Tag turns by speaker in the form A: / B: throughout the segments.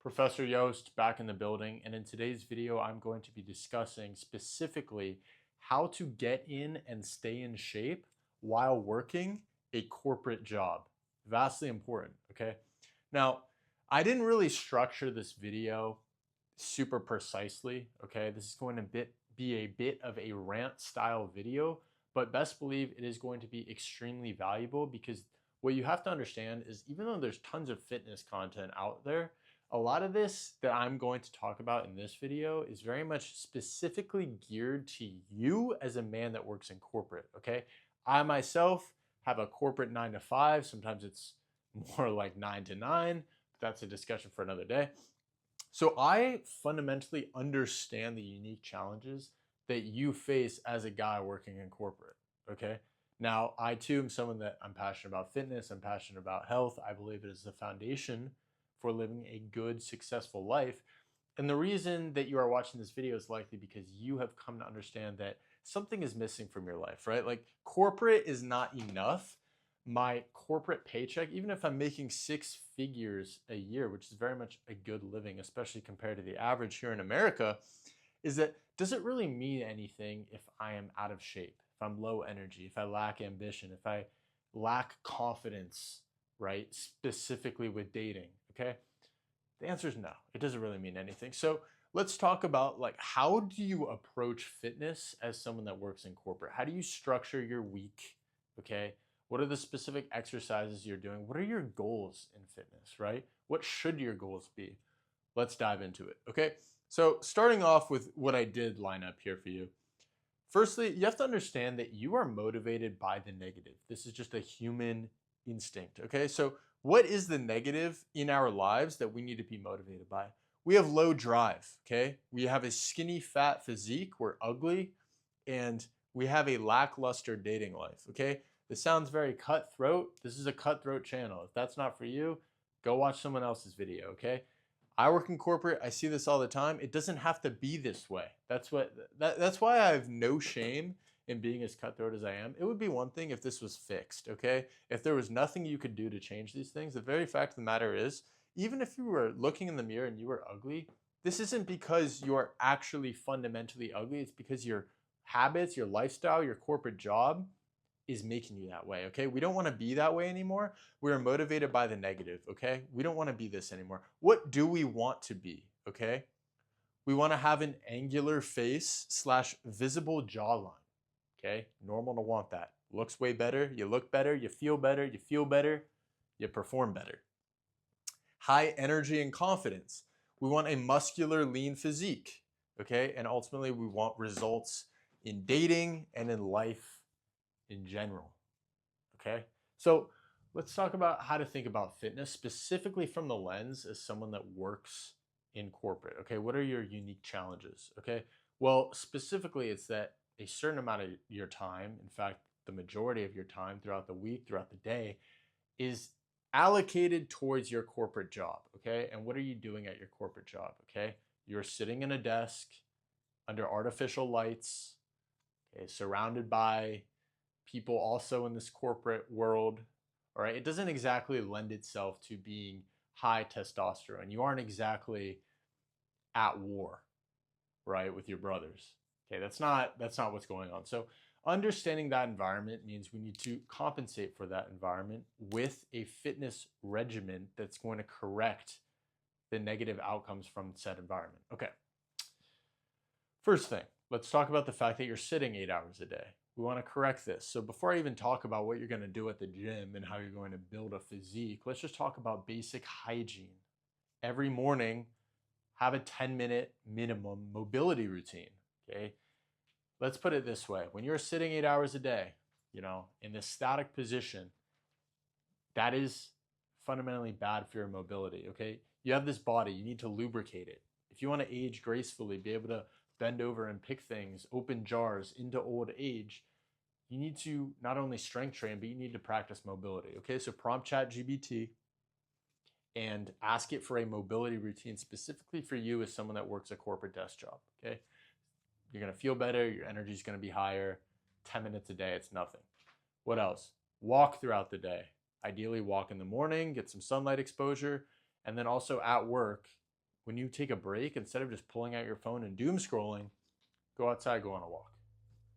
A: Professor Yost back in the building, and in today's video I'm going to be discussing specifically how to get in and stay in shape while working a corporate job. Vastly important, okay? Now, I didn't really structure this video super precisely, okay? This is going to be a bit of a rant style video, but best believe it is going to be extremely valuable because what you have to understand is even though there's tons of fitness content out there, a lot of this that I'm going to talk about in this video is very much specifically geared to you as a man that works in corporate, okay? I myself have a corporate 9 to 5. Sometimes it's more like 9 to 9, but that's a discussion for another day. So I fundamentally understand the unique challenges that you face as a guy working in corporate, okay? Now, I too am someone that I'm passionate about fitness, I'm passionate about health. I believe it is the foundation for living a good, successful life. And the reason that you are watching this video is likely because you have come to understand that something is missing from your life, right? Like corporate is not enough. My corporate paycheck, even if I'm making 6 figures a year, which is very much a good living, especially compared to the average here in America, is that does it really mean anything if I am out of shape, if I'm low energy, if I lack ambition, if I lack confidence, right? Specifically with dating, okay? The answer is no. It doesn't really mean anything. So let's talk about like how do you approach fitness as someone that works in corporate? How do you structure your week, okay? What are the specific exercises you're doing? What are your goals in fitness, right? What should your goals be? Let's dive into it, okay? So starting off with what I did line up here for you. Firstly, you have to understand that you are motivated by the negative. This is just a human instinct, okay? So what is the negative in our lives that we need to be motivated by? We have low drive, okay? We have a skinny, fat physique. We're ugly, and we have a lackluster dating life, okay? This sounds very cutthroat. This is a cutthroat channel. If that's not for you, go watch someone else's video, okay? I work in corporate. I see this all the time. It doesn't have to be this way. That's why I have no shame in being as cutthroat as I am. It would be one thing if this was fixed, okay? If there was nothing you could do to change these things, the very fact of the matter is, even if you were looking in the mirror and you were ugly, this isn't because you're actually fundamentally ugly. It's because your habits, your lifestyle, your corporate job is making you that way, okay? We don't want to be that way anymore. We are motivated by the negative, okay? We don't want to be this anymore. What do we want to be, okay? We want to have an angular face / visible jawline, okay? Normal to want that. Looks way better, you look better, you feel better, you perform better. High energy and confidence. We want a muscular, lean physique, okay? And ultimately, we want results in dating and in life in general, okay? So let's talk about how to think about fitness specifically from the lens as someone that works in corporate, okay? What are your unique challenges, okay? Well, specifically, it's that a certain amount of your time, in fact, the majority of your time throughout the week, throughout the day, is allocated towards your corporate job, okay? And what are you doing at your corporate job, okay? You're sitting in a desk under artificial lights, okay, surrounded by people also in this corporate world, all right? It doesn't exactly lend itself to being high testosterone. You aren't exactly at war, right, with your brothers. Okay, that's not what's going on. So understanding that environment means we need to compensate for that environment with a fitness regimen that's going to correct the negative outcomes from said environment. Okay. First thing, let's talk about the fact that you're sitting 8 hours a day. We want to correct this. So before I even talk about what you're going to do at the gym and how you're going to build a physique, let's just talk about basic hygiene. Every morning, have a 10-minute minimum mobility routine, okay? Let's put it this way. When you're sitting 8 hours a day, in this static position, that is fundamentally bad for your mobility, okay? You have this body, you need to lubricate it. If you want to age gracefully, be able to bend over and pick things, open jars into old age, you need to not only strength train, but you need to practice mobility, okay? So prompt ChatGPT and ask it for a mobility routine specifically for you as someone that works a corporate desk job, okay? You're gonna feel better, your energy is gonna be higher. 10 minutes a day, it's nothing. What else? Walk throughout the day. Ideally walk in the morning, get some sunlight exposure, and then also at work, when you take a break, instead of just pulling out your phone and doom scrolling, go outside, go on a walk,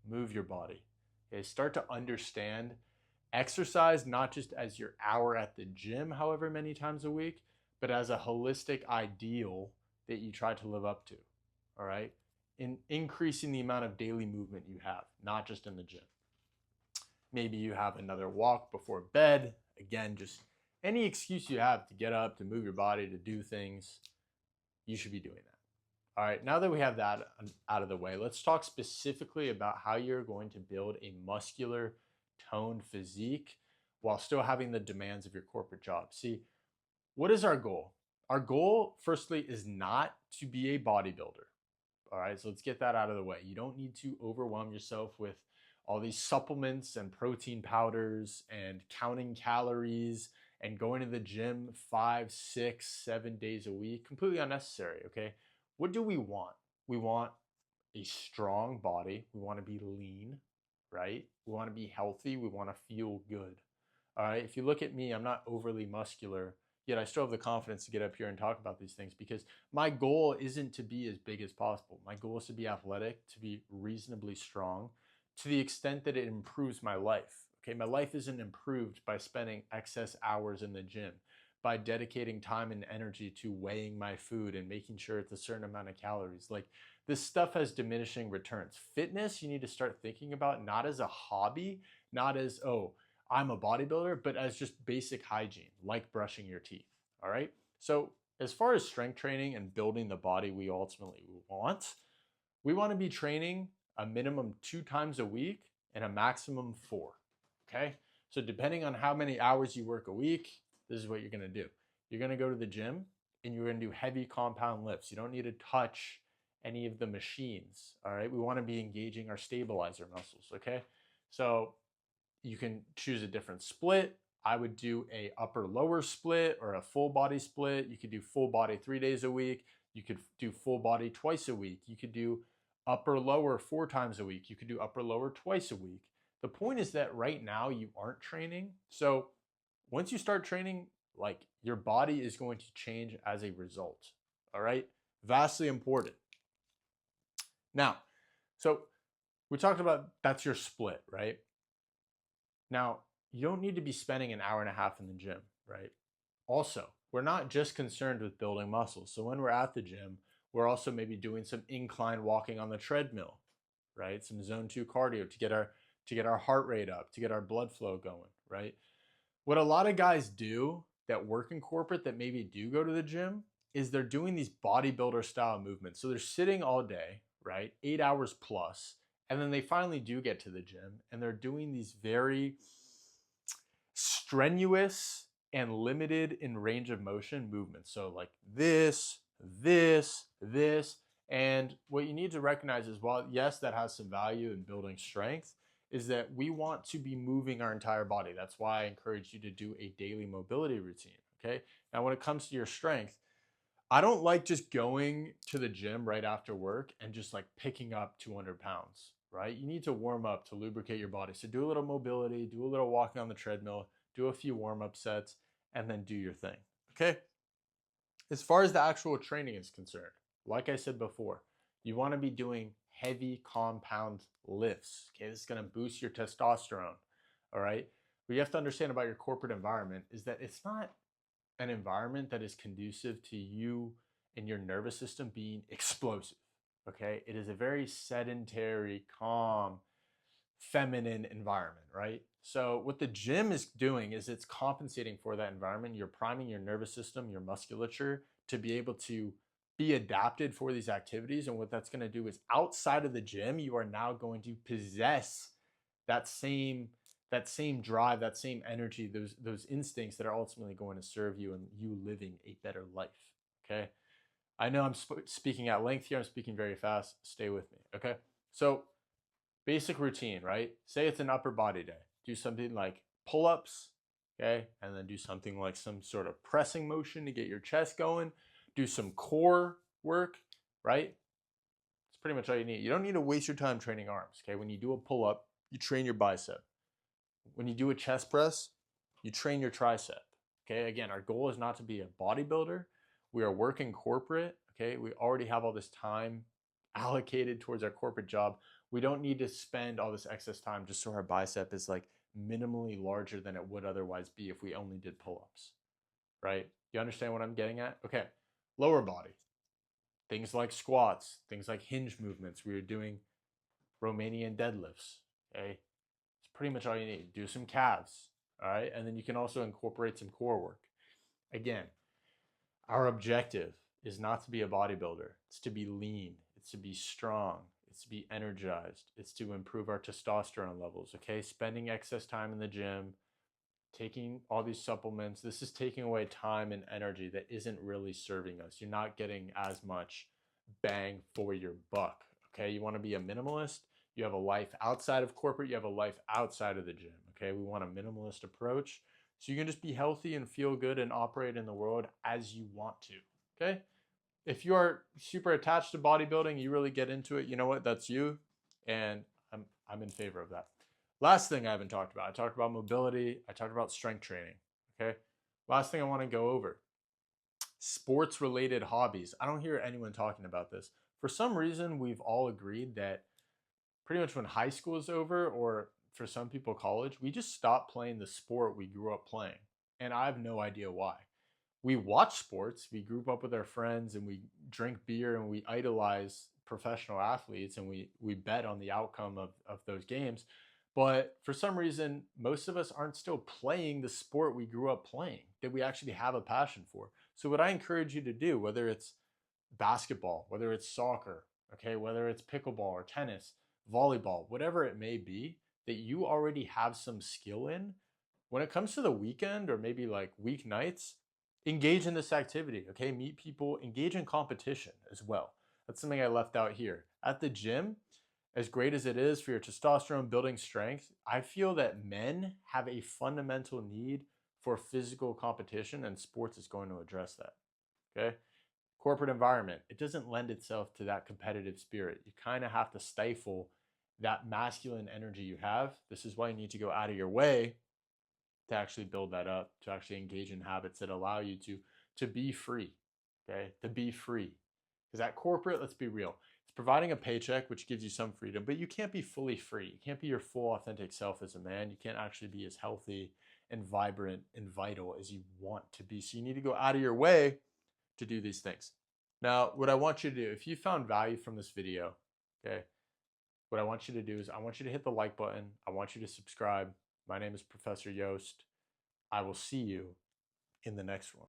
A: move your body. Okay, start to understand exercise not just as your hour at the gym, however many times a week, but as a holistic ideal that you try to live up to. All right, in increasing the amount of daily movement you have, not just in the gym. Maybe you have another walk before bed. Again, just any excuse you have to get up, to move your body, to do things, you should be doing that. All right, now that we have that out of the way, let's talk specifically about how you're going to build a muscular, toned physique while still having the demands of your corporate job. See, what is our goal? Our goal, firstly, is not to be a bodybuilder. All right, so let's get that out of the way. You don't need to overwhelm yourself with all these supplements and protein powders and counting calories and going to the gym 5, 6, 7 days a week. Completely unnecessary, okay? What do we want? We want a strong body. We want to be lean, right? We want to be healthy. We want to feel good. All right, if you look at me, I'm not overly muscular, yet I still have the confidence to get up here and talk about these things because my goal isn't to be as big as possible. My goal is to be athletic, to be reasonably strong, to the extent that it improves my life. Okay, my life isn't improved by spending excess hours in the gym, by dedicating time and energy to weighing my food and making sure it's a certain amount of calories. Like, this stuff has diminishing returns. Fitness, you need to start thinking about not as a hobby, not as, oh, I'm a bodybuilder, but as just basic hygiene, like brushing your teeth. All right. So, as far as strength training and building the body we ultimately we want to be training a minimum 2 times a week and a maximum 4. Okay. So, depending on how many hours you work a week, this is what you're going to do. You're going to go to the gym and you're going to do heavy compound lifts. You don't need to touch any of the machines. All right. We want to be engaging our stabilizer muscles. Okay. So, you can choose a different split. I would do a upper lower split or a full body split. You could do full body 3 days a week. You could do full body twice a week. You could do upper lower 4 times a week. You could do upper lower twice a week. The point is that right now you aren't training. So once you start training, like, your body is going to change as a result. All right. Vastly important. Now, so we talked about that's your split, right? Now, you don't need to be spending an hour and a half in the gym, right? Also, we're not just concerned with building muscles. So when we're at the gym, we're also maybe doing some incline walking on the treadmill, right? Some zone 2 cardio to get our heart rate up, to get our blood flow going, right? What a lot of guys do that work in corporate that maybe do go to the gym is they're doing these bodybuilder style movements. So they're sitting all day, right? 8 hours plus, and then they finally do get to the gym and they're doing these very strenuous and limited in range of motion movements. So like this, this, this. And what you need to recognize is, while yes, that has some value in building strength, is that we want to be moving our entire body. That's why I encourage you to do a daily mobility routine. Okay. Now, when it comes to your strength, I don't like just going to the gym right after work and just like picking up 200 pounds, right? You need to warm up to lubricate your body. So do a little mobility, do a little walking on the treadmill, do a few warm up sets, and then do your thing. Okay. As far as the actual training is concerned, like I said before, you want to be doing heavy compound lifts. Okay. This is going to boost your testosterone. All right. What you have to understand about your corporate environment is that it's not an environment that is conducive to you and your nervous system being explosive. Okay. It is a very sedentary, calm, feminine environment, right? So what the gym is doing is it's compensating for that environment. You're priming your nervous system, your musculature to be able to be adapted for these activities. And what that's going to do is, outside of the gym, you are now going to possess that same drive, that same energy, those instincts that are ultimately going to serve you and you living a better life. Okay. I know I'm speaking at length here. I'm speaking very fast. Stay with me. Okay. So basic routine, right? Say it's an upper body day. Do something like pull-ups, okay? And then do something like some sort of pressing motion to get your chest going. Do some core work, right? It's pretty much all you need. You don't need to waste your time training arms, okay? When you do a pull-up, you train your bicep. When you do a chest press, you train your tricep, okay? Again, our goal is not to be a bodybuilder. We are working corporate, okay? We already have all this time allocated towards our corporate job. We don't need to spend all this excess time just so our bicep is like minimally larger than it would otherwise be if we only did pull-ups, right? You understand what I'm getting at? Okay, lower body. Things like squats, things like hinge movements. We are doing Romanian deadlifts, okay? It's pretty much all you need. Do some calves, all right? And then you can also incorporate some core work. Again, our objective is not to be a bodybuilder. It's to be lean. It's to be strong. It's to be energized. It's to improve our testosterone levels, okay? Spending excess time in the gym, taking all these supplements, this is taking away time and energy that isn't really serving us. You're not getting as much bang for your buck, okay? You want to be a minimalist. You have a life outside of corporate. You have a life outside of the gym, okay? We want a minimalist approach so you can just be healthy and feel good and operate in the world as you want to, okay? If you are super attached to bodybuilding, you really get into it, you know what? That's you, and I'm in favor of that. Last thing I haven't talked about, I talked about mobility, I talked about strength training, okay? Last thing I want to go over, sports related hobbies. I don't hear anyone talking about this. For some reason, we've all agreed that pretty much when high school is over, or for some people college, we just stop playing the sport we grew up playing. And I have no idea why. We watch sports, we group up with our friends and we drink beer and we idolize professional athletes and we bet on the outcome of those games. But for some reason, most of us aren't still playing the sport we grew up playing that we actually have a passion for. So what I encourage you to do, whether it's basketball, whether it's soccer, okay, whether it's pickleball or tennis, volleyball, whatever it may be, that you already have some skill in, when it comes to the weekend or maybe like weeknights, engage in this activity, okay? Meet people, engage in competition as well. That's something I left out here. At the gym, as great as it is for your testosterone building strength, I feel that men have a fundamental need for physical competition, and sports is going to address that, okay? Corporate environment, it doesn't lend itself to that competitive spirit. You kind of have to stifle that masculine energy you have. This is why you need to go out of your way to actually build that up, to actually engage in habits that allow you to be free, okay? To be free. Because at corporate, let's be real, it's providing a paycheck, which gives you some freedom, but you can't be fully free. You can't be your full authentic self as a man. You can't actually be as healthy and vibrant and vital as you want to be. So you need to go out of your way to do these things. Now, what I want you to do, if you found value from this video, okay, what I want you to do is I want you to hit the like button. I want you to subscribe. My name is Professor Yost. I will see you in the next one.